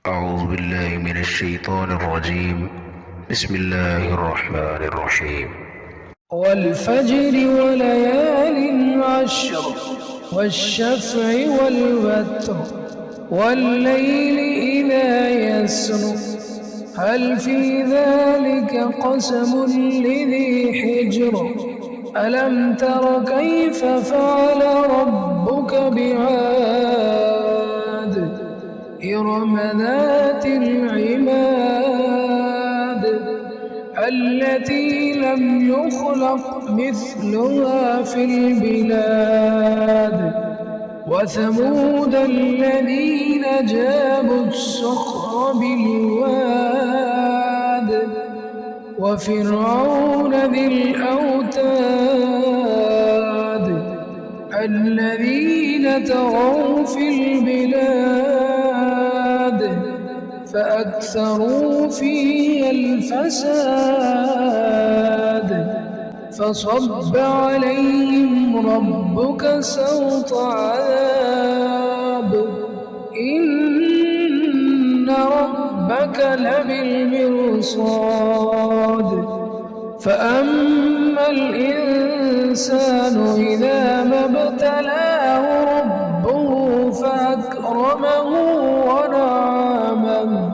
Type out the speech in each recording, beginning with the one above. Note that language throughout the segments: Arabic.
أعوذ بالله من الشيطان الرجيم. بسم الله الرحمن الرحيم. والفجر وليال عشر والشفع والوتر والليل إذا يسر هل في ذلك قسم لذي حجر ألم تر كيف فعل ربك بعاد إرم ذات العماد التي لم يخلق مثلها في البلاد وثمود الذين جابوا الصخر بالواد وفرعون ذي الأوتاد الذين طغوا في البلاد فأكثروا فيها الفساد فصب عليهم ربك سوط عذاب إن ربك لبالمرصاد فأما الإنسان إذا ما ابتلاه ربه فأكرمه ونعمه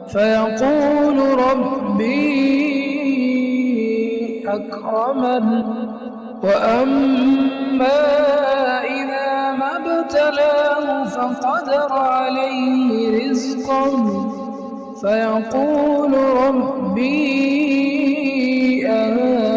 فيقول ربي أكرمن وأما إذا ما ابتلاه فقدر عليه رزقه فيقول ربي أهانن